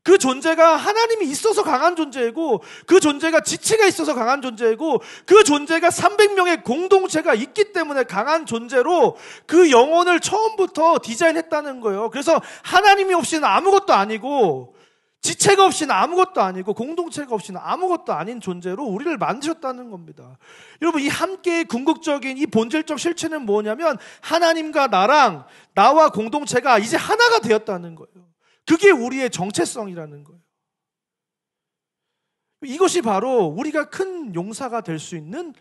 그 존재가 하나님이 있어서 강한 존재이고, 그 존재가 지체가 있어서 강한 존재이고, 그 존재가 300명의 공동체가 있기 때문에 강한 존재로 그 영혼을 처음부터 디자인했다는 거예요. 그래서 하나님이 없이는 아무것도 아니고, 지체가 없이는 아무것도 아니고, 공동체가 없이는 아무것도 아닌 존재로 우리를 만드셨다는 겁니다. 여러분, 이 함께의 궁극적인 이 본질적 실체는 뭐냐면 하나님과 나와 공동체가 이제 하나가 되었다는 거예요. 그게 우리의 정체성이라는 거예요. 이것이 바로 우리가 큰 용사가 될 수 있는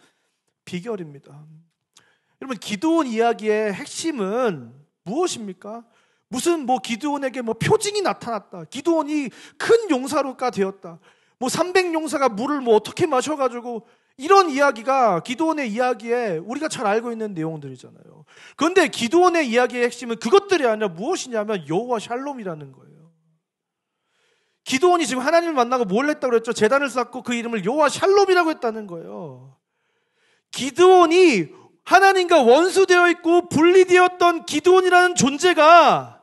비결입니다. 여러분, 기드온 이야기의 핵심은 무엇입니까? 무슨 기드온에게 표징이 나타났다. 기드온이 큰 용사로가 되었다. 300용사가 물을 어떻게 마셔가지고, 이런 이야기가 기드온의 이야기에 우리가 잘 알고 있는 내용들이잖아요. 그런데 기드온의 이야기의 핵심은 그것들이 아니라 무엇이냐면 여호와 샬롬이라는 거예요. 기드온이 지금 하나님을 만나고 뭘 했다고 그랬죠? 제단을 쌓고 그 이름을 여호와 샬롬이라고 했다는 거예요. 기드온이 하나님과 원수되어 있고 분리되었던 기드온이라는 존재가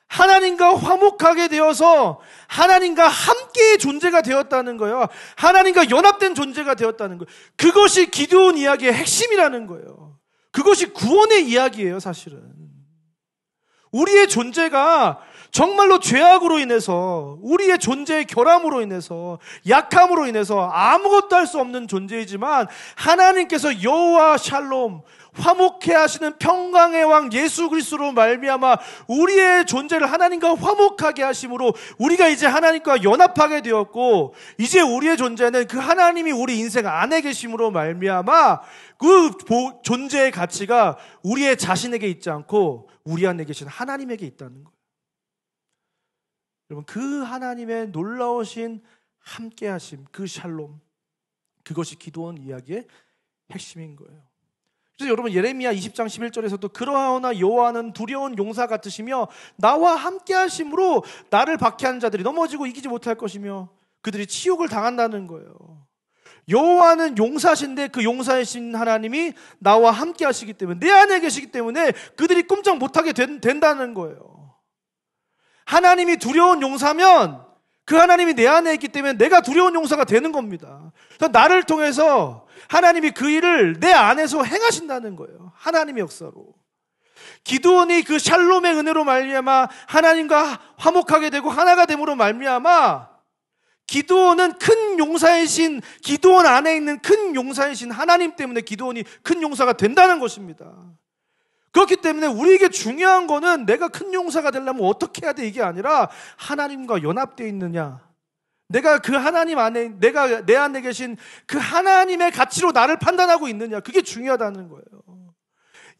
하나님과 화목하게 되어서 하나님과 함께의 존재가 되었다는 거예요. 하나님과 연합된 존재가 되었다는 거예요. 그것이 기드온 이야기의 핵심이라는 거예요. 그것이 구원의 이야기예요, 사실은. 우리의 존재가 정말로 죄악으로 인해서, 우리의 존재의 결함으로 인해서, 약함으로 인해서 아무것도 할 수 없는 존재이지만 하나님께서 여호와 샬롬, 화목해 하시는 평강의 왕 예수 그리스도로 말미암아 우리의 존재를 하나님과 화목하게 하심으로 우리가 이제 하나님과 연합하게 되었고, 이제 우리의 존재는 그 하나님이 우리 인생 안에 계심으로 말미암아 그 존재의 가치가 우리의 자신에게 있지 않고 우리 안에 계신 하나님에게 있다는 거예요. 여러분, 그 하나님의 놀라우신 함께하심, 그 샬롬, 그것이 기드온 이야기의 핵심인 거예요. 그래서 여러분, 예레미야 20장 11절에서도 그러하오나 여호와는 두려운 용사 같으시며 나와 함께하심으로 나를 박해하는 자들이 넘어지고 이기지 못할 것이며 그들이 치욕을 당한다는 거예요. 여호와는 용사신데 그 용사이신 하나님이 나와 함께하시기 때문에, 내 안에 계시기 때문에 그들이 꼼짝 못하게 된다는 거예요. 하나님이 두려운 용사면 그 하나님이 내 안에 있기 때문에 내가 두려운 용사가 되는 겁니다. 그래서 나를 통해서 하나님이 그 일을 내 안에서 행하신다는 거예요. 하나님의 역사로. 기드온이 그 샬롬의 은혜로 말미암아 하나님과 화목하게 되고 하나가 됨으로 말미암아 기드온은 큰 용사이신, 기드온 안에 있는 큰 용사이신 하나님 때문에 기드온이 큰 용사가 된다는 것입니다. 그렇기 때문에 우리에게 중요한 거는 내가 큰 용사가 되려면 어떻게 해야 돼 이게 아니라 하나님과 연합되어 있느냐, 내가 그 하나님 안에, 내가 내 안에 계신 그 하나님의 가치로 나를 판단하고 있느냐, 그게 중요하다는 거예요.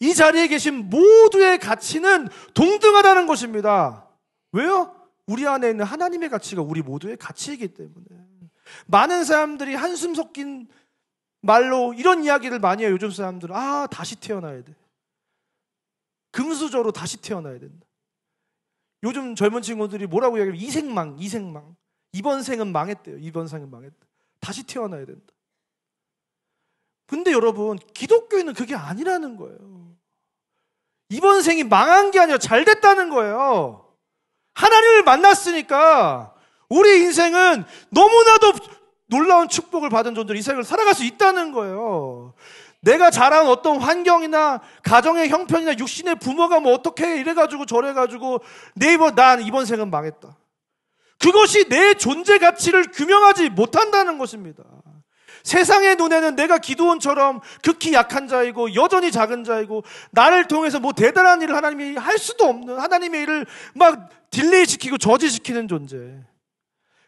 이 자리에 계신 모두의 가치는 동등하다는 것입니다. 왜요? 우리 안에 있는 하나님의 가치가 우리 모두의 가치이기 때문에. 많은 사람들이 한숨 섞인 말로 이런 이야기를 많이 해요. 요즘 사람들은 다시 태어나야 돼. 금수저로 다시 태어나야 된다. 요즘 젊은 친구들이 뭐라고 이야기하면 이생망. 이번 생은 망했대요. 이번 생은 망했다. 다시 태어나야 된다. 근데 여러분, 기독교에는 그게 아니라는 거예요. 이번 생이 망한 게 아니라 잘 됐다는 거예요. 하나님을 만났으니까 우리 인생은 너무나도 놀라운 축복을 받은 존재로 이 생을 살아갈 수 있다는 거예요. 내가 자란 어떤 환경이나 가정의 형편이나 육신의 부모가 뭐 어떻게 이래가지고 저래가지고 난 이번 생은 망했다. 그것이 내 존재 가치를 규명하지 못한다는 것입니다. 세상의 눈에는 내가 기드온처럼 극히 약한 자이고 여전히 작은 자이고 나를 통해서 뭐 대단한 일을 하나님이 할 수도 없는, 하나님의 일을 막 딜레이시키고 저지시키는 존재.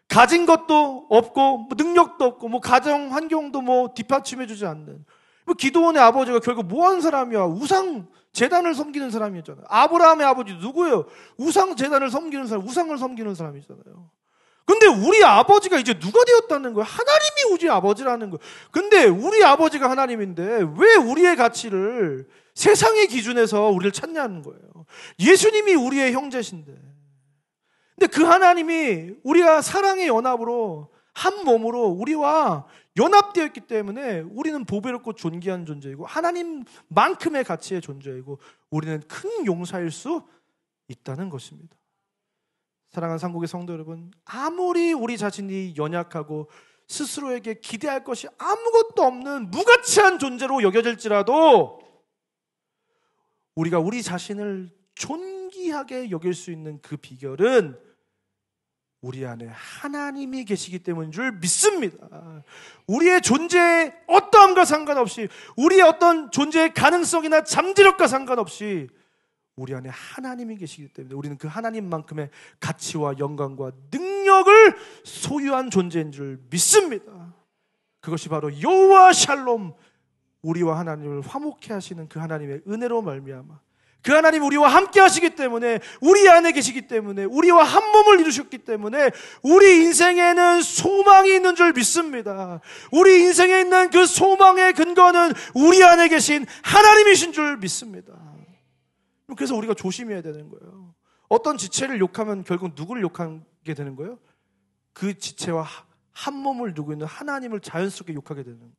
가진 것도 없고 뭐 능력도 없고 뭐 가정 환경도 뭐 뒷받침해주지 않는, 뭐 기드온의 아버지가 결국 뭐 한 사람이야? 우상 제단을 섬기는 사람이었잖아요. 아브라함의 아버지 누구예요? 우상 제단을 섬기는 사람, 우상을 섬기는 사람이잖아요. 근데 우리 아버지가 이제 누가 되었다는 거예요? 하나님이 우리 아버지라는 거예요. 근데 우리 아버지가 하나님인데 왜 우리의 가치를 세상의 기준에서 우리를 찾냐는 거예요. 예수님이 우리의 형제신데. 근데 그 하나님이 우리가 사랑의 연합으로 한 몸으로 우리와 연합되어 있기 때문에 우리는 보배롭고 존귀한 존재이고 하나님만큼의 가치의 존재이고 우리는 큰 용사일 수 있다는 것입니다. 사랑하는 상국의 성도 여러분, 아무리 우리 자신이 연약하고 스스로에게 기대할 것이 아무것도 없는 무가치한 존재로 여겨질지라도 우리가 우리 자신을 존귀하게 여길 수 있는 그 비결은 우리 안에 하나님이 계시기 때문인 줄 믿습니다. 우리의 존재의 어떠함과 상관없이, 우리의 어떤 존재의 가능성이나 잠재력과 상관없이 우리 안에 하나님이 계시기 때문에 우리는 그 하나님만큼의 가치와 영광과 능력을 소유한 존재인 줄 믿습니다. 그것이 바로 여호와 샬롬, 우리와 하나님을 화목케 하시는 그 하나님의 은혜로 말미암아 그 하나님 우리와 함께 하시기 때문에, 우리 안에 계시기 때문에, 우리와 한 몸을 이루셨기 때문에 우리 인생에는 소망이 있는 줄 믿습니다. 우리 인생에 있는 그 소망의 근거는 우리 안에 계신 하나님이신 줄 믿습니다. 그래서 우리가 조심해야 되는 거예요. 어떤 지체를 욕하면 결국 누구를 욕하게 되는 거예요? 그 지체와 한 몸을 누고 있는 하나님을 자연스럽게 욕하게 되는 거예요.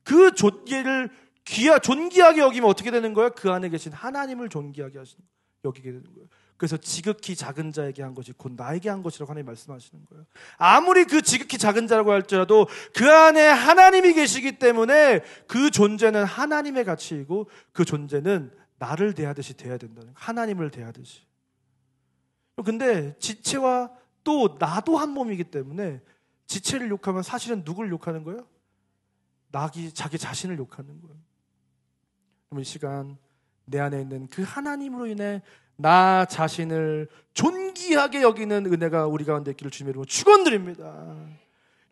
그 존재를 존귀하게 여기면 어떻게 되는 거예요? 그 안에 계신 하나님을 존귀하게 여기게 되는 거예요. 그래서 지극히 작은 자에게 한 것이 곧 나에게 한 것이라고 하나님 말씀하시는 거예요. 아무리 그 지극히 작은 자라고 할지라도 그 안에 하나님이 계시기 때문에 그 존재는 하나님의 가치이고 그 존재는 나를 대하듯이 돼야 된다는 거예요. 하나님을 대하듯이. 근데 지체와 또 나도 한 몸이기 때문에 지체를 욕하면 사실은 누굴 욕하는 거예요? 자기 자신을 욕하는 거예요. 그럼 이 시간 내 안에 있는 그 하나님으로 인해 나 자신을 존귀하게 여기는 은혜가 우리 가운데 있기를 주님의 이름으로 축원드립니다.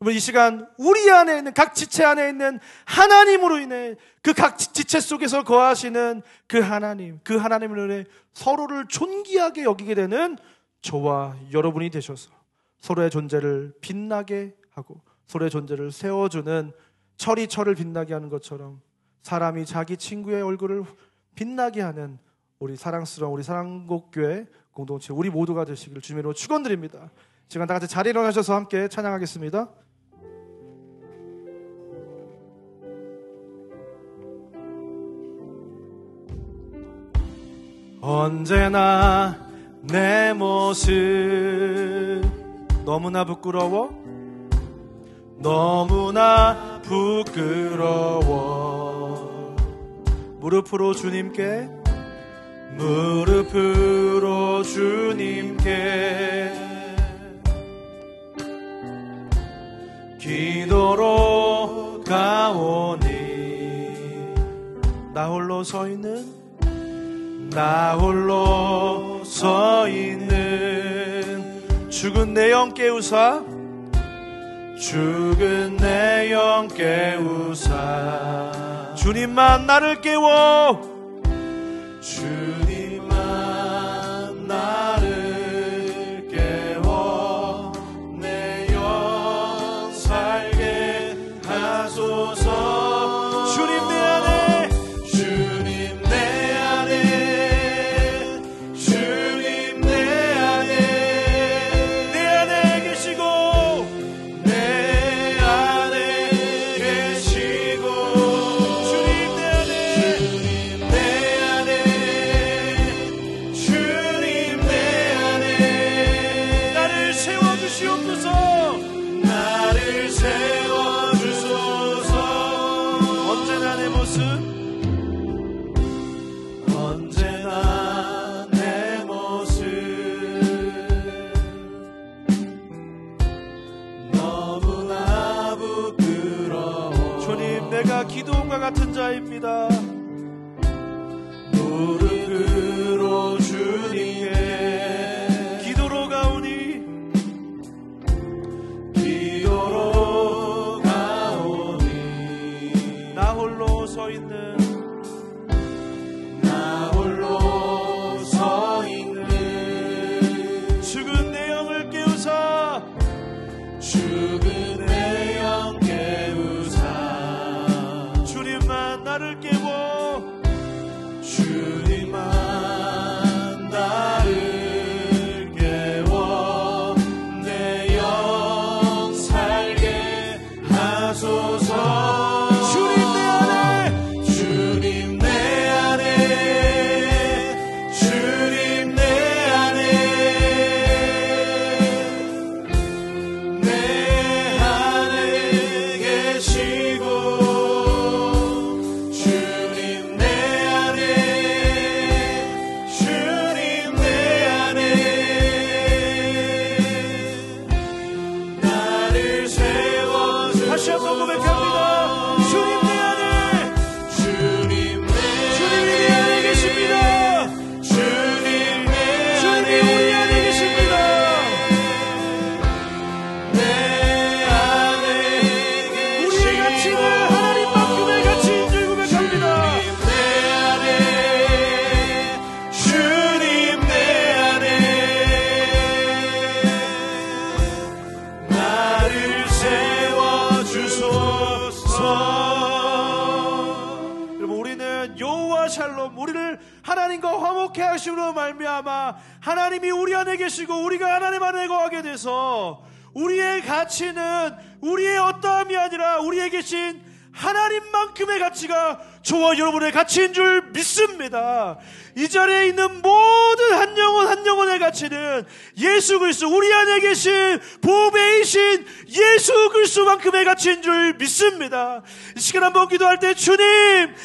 여러분, 이 시간 우리 안에 있는 각 지체 안에 있는 하나님으로 인해 그 각 지체 속에서 거하시는 그 하나님으로 인해 서로를 존귀하게 여기게 되는 저와 여러분이 되셔서 서로의 존재를 빛나게 하고 서로의 존재를 세워주는 철이 철을 빛나게 하는 것처럼 사람이 자기 친구의 얼굴을 빛나게 하는 우리 사랑스러운 우리 사랑곡교회 공동체 우리 모두가 되시기를 주님의 이름으로 축원드립니다. 시간 다 같이 자리에 일어나셔서 함께 찬양하겠습니다. 언제나 내 모습 너무나 부끄러워, 너무나 부끄러워. 무릎으로 주님께, 무릎으로 주님께 기도로 가오니. 나 홀로 서 있는, 나 홀로 서 있는 죽은 내 영 깨우사, 죽은 내 영 깨우사. 주님만 나를 깨워, 주님만 나를 깨워 내 영 살게 하소서. 주님 내 안에, 주님 내 안에, 주님 내 안에, 내 안에 계시고, 내 안에 계시고, 주님 내 안에, 주님 내 안에, 주님 내 안에 나를 세워주시옵소서, 나를 세워주소서. 언제나 내 모습, 언제나 내 모습 너무나 부끄러워. 주님, 내가 기도원과 같은 자입니다. 무릎으로 주님께 기도로 가오니, 기도로 가오니. 나 홀로 서 있는, 나 홀로 서 있는 죽은 내 영을 깨우사, 죽은 내 영 깨우사. 주님만 나를 깨워, 주님만 나를 깨워 내 영 살게 하소서. 주님 내 안에, 주님 내 안에, 주님 내 안에, 내 안에 계시고, 주님 내 안에, 주님 내 안에 나를 세워주소서. 다시 한번 고백합니다. 주님 내 안에, 주님 내 주님이 내 안에 계십니다. 주님 내 주님이 우리 안에 계십니다. 내 안에 우리의 가치는 하나님만큼의 가치인 줄 고백합니다. 주님 내 안에, 나를 세워주소서. 여러분, 우리는 여호와 샬롬, 우리를 하나님과 화목케 하심으로 말미암아 하나님이 우리 안에 계시고 우리가 하나님 안에 거하게 돼서 우리의 가치는 우리의 어떠함이 아니라 우리에 계신 하나님만큼의 가치가 저와 여러분의 가치인 줄 믿습니다. 이 자리에 있는 모든 한 영혼 한 영혼의 가치는 예수 그리스도, 우리 안에 계신 보배이신 예수 그리스도만큼의 가치인 줄 믿습니다. 이 시간 한번 기도할 때, 주님,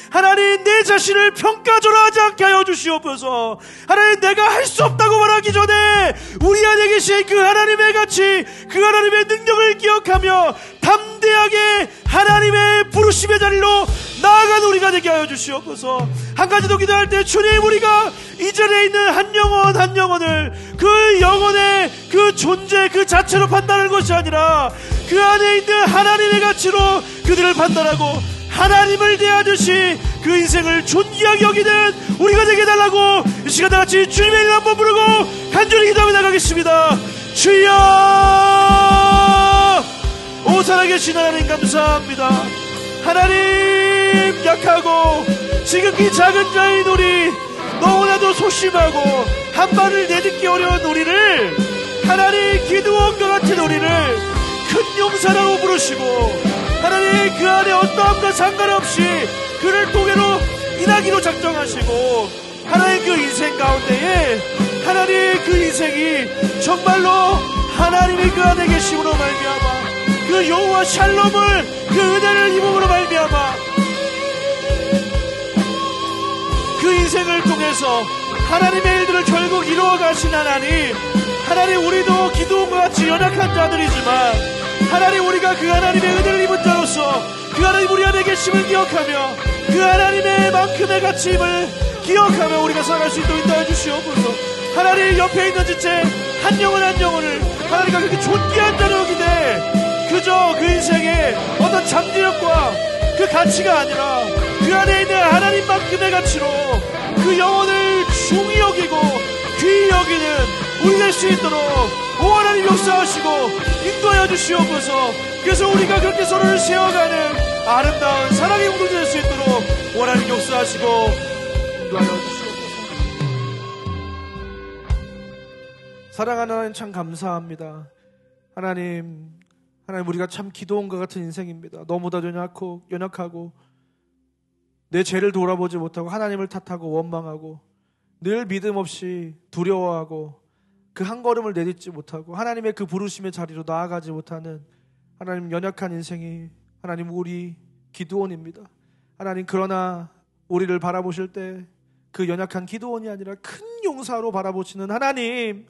하나님 내 자신을 평가절하지 않게 하여 주시옵소서. 하나님, 내가 할 수 없다고 말하기 전에 우리 안에 계신 그 하나님의 가치, 그 하나님의 능력을 기억하며 담대하게 하나님의 부르심의 자리로 나아가는 우리가 되게 하여 주시옵소서. 한 가지 더 기도할 때, 주님, 우리가 이 자리에 있는 한 영혼 한 영혼을 그 영혼의 그 존재 그 자체로 판단하는 것이 아니라 그 안에 있는 하나님의 가치로 그들을 판단하고 하나님을 대하듯이 그 인생을 존귀하게 여기는 우리가 되게 해달라고 이 시간 다같이 주님의 이름 한번 부르고 간절히 기도하며 나가겠습니다. 주여, 오 살아계신 하나님 감사합니다. 하나님, 약하고 지극히 작은 자인 우리, 너무나도 소심하고 한 발을 내딛기 어려운 우리를 하나님, 기드온과 같은 우리를 큰 용사라고 부르시고 하나님, 그 안에 어떠함과 상관없이 그를 도개로 인하기로 작정하시고 하나님, 그 인생 가운데에 하나님, 그 인생이 정말로 하나님이 그 안에 계심으로 말미암아 그 여호와 샬롬을 그 은혜를 입음으로 말미암아 그 인생을 통해서 하나님의 일들을 결국 이루어 가신 하나님, 우리도 기도원과 같이 연약한 자들이지만 하나님, 우리가 그 하나님의 은혜를 입은 자로서 그 하나님 우리 안에 계심을 기억하며 그 하나님의 만큼의 가치임을 기억하며 우리가 살아갈 수 있도록 인도해 주시옵소서. 하나님, 옆에 있는 지체 한 영혼을 하나님과 그렇게 존귀한 자로 여기되 그저 그 인생의 어떤 잠재력과 그 가치가 아니라 그 안에 있는 하나님만큼의 가치로 그 영혼을 중히 여기고 귀히 여기는 우리 될 수 있도록 오 하나님 역사하시고 인도하여 주시옵소서. 그래서 우리가 그렇게 서로를 세워가는 아름다운 사랑의 공동체 될 수 있도록 오 하나님 역사하시고 인도하여 주시옵소서. 사랑하는 하나님, 참 감사합니다. 하나님, 우리가 참 기도원과 같은 인생입니다. 너무나 연약하고 내 죄를 돌아보지 못하고 하나님을 탓하고 원망하고 늘 믿음 없이 두려워하고 그 한 걸음을 내딛지 못하고 하나님의 그 부르심의 자리로 나아가지 못하는 하나님 연약한 인생이 하나님 우리 기도원입니다. 하나님, 그러나 우리를 바라보실 때 그 연약한 기도원이 아니라 큰 용사로 바라보시는 하나님,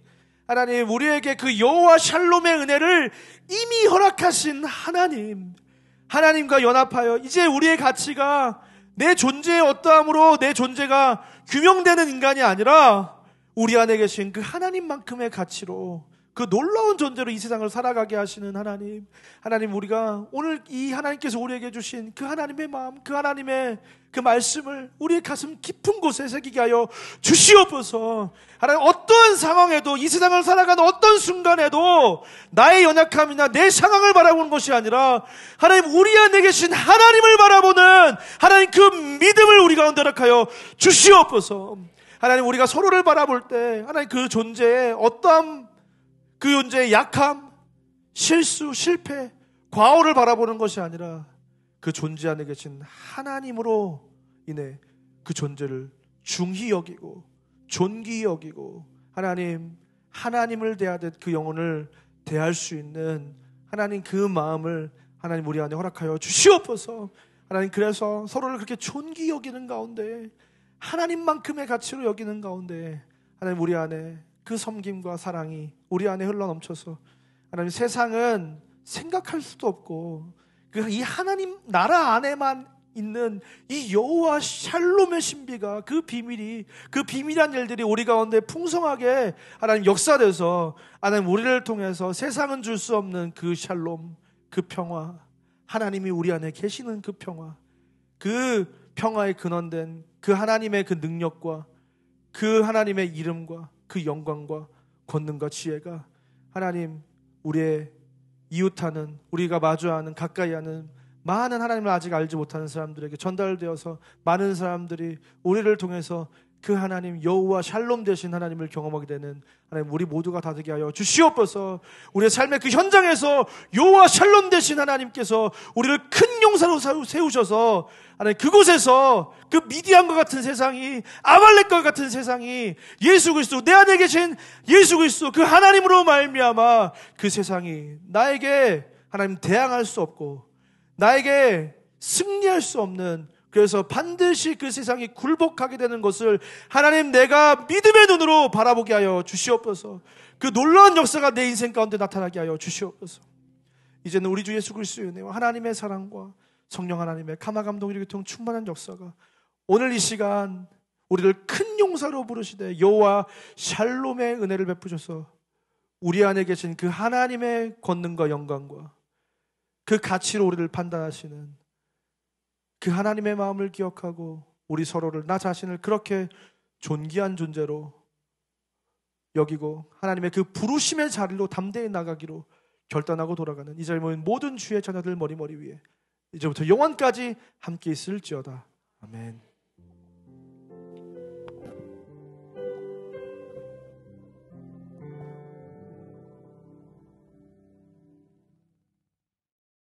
우리에게 그 여호와 샬롬의 은혜를 이미 허락하신 하나님과 연합하여 이제 우리의 가치가 내 존재의 어떠함으로 내 존재가 규명되는 인간이 아니라 우리 안에 계신 그 하나님만큼의 가치로 그 놀라운 존재로 이 세상을 살아가게 하시는 하나님, 우리가 오늘 이 하나님께서 우리에게 주신 그 하나님의 마음, 그 하나님의 그 말씀을 우리의 가슴 깊은 곳에 새기게 하여 주시옵소서. 하나님, 어떠한 상황에도 이 세상을 살아가는 어떤 순간에도 나의 연약함이나 내 상황을 바라보는 것이 아니라 하나님, 우리 안에 계신 하나님을 바라보는 하나님 그 믿음을 우리 가운데 허락하여 주시옵소서. 하나님, 우리가 서로를 바라볼 때 하나님 그 존재의 어떠한 그 존재의 약함, 실수, 실패, 과오를 바라보는 것이 아니라 그 존재 안에 계신 하나님으로 인해 그 존재를 중히 여기고 존귀히 여기고 하나님을 대하듯 그 영혼을 대할 수 있는 하나님 그 마음을 하나님 우리 안에 허락하여 주시옵소서. 하나님, 그래서 서로를 그렇게 존귀히 여기는 가운데 하나님만큼의 가치로 여기는 가운데 하나님 우리 안에 그 섬김과 사랑이 우리 안에 흘러넘쳐서 하나님, 세상은 생각할 수도 없고 이 하나님 나라 안에만 있는 이 여호와 샬롬의 신비가 그 비밀한 일들이 우리 가운데 풍성하게 하나님 역사돼서 하나님 우리를 통해서 세상은 줄 수 없는 그 샬롬, 그 평화, 하나님이 우리 안에 계시는 그 평화의 근원된 그 하나님의 그 능력과 그 하나님의 이름과 그 영광과 권능과 지혜가 하나님 우리의 이웃하는, 우리가 마주하는, 가까이 하는 많은 하나님을 아직 알지 못하는 사람들에게 전달되어서 많은 사람들이 우리를 통해서 그 하나님 여호와 샬롬 되신 하나님을 경험하게 되는 하나님 우리 모두가 다 되게 하여 주시옵소서. 우리의 삶의 그 현장에서 여호와 샬롬 되신 하나님께서 우리를 큰 용사로 세우셔서 하나님 그곳에서 그 미디안과 같은 세상이, 아말렉과 같은 세상이 예수 그리스도, 내 안에 계신 예수 그리스도 그 하나님으로 말미암아 그 세상이 나에게 하나님 대항할 수 없고 나에게 승리할 수 없는, 그래서 반드시 그 세상이 굴복하게 되는 것을 하나님 내가 믿음의 눈으로 바라보게 하여 주시옵소서. 그 놀라운 역사가 내 인생 가운데 나타나게 하여 주시옵소서. 이제는 우리 주 예수 그리스도의 은혜와 하나님의 사랑과 성령 하나님의 감화감동의 교통 충만한 역사가 오늘 이 시간 우리를 큰 용사로 부르시되 여호와 샬롬의 은혜를 베푸셔서 우리 안에 계신 그 하나님의 권능과 영광과 그 가치로 우리를 판단하시는 그 하나님의 마음을 기억하고 우리 서로를, 나 자신을 그렇게 존귀한 존재로 여기고 하나님의 그 부르심의 자리로 담대히 나가기로 결단하고 돌아가는 이 자리에 모인 모든 주의 자녀들 머리 위에 이제부터 영원까지 함께 있을지어다. 아멘.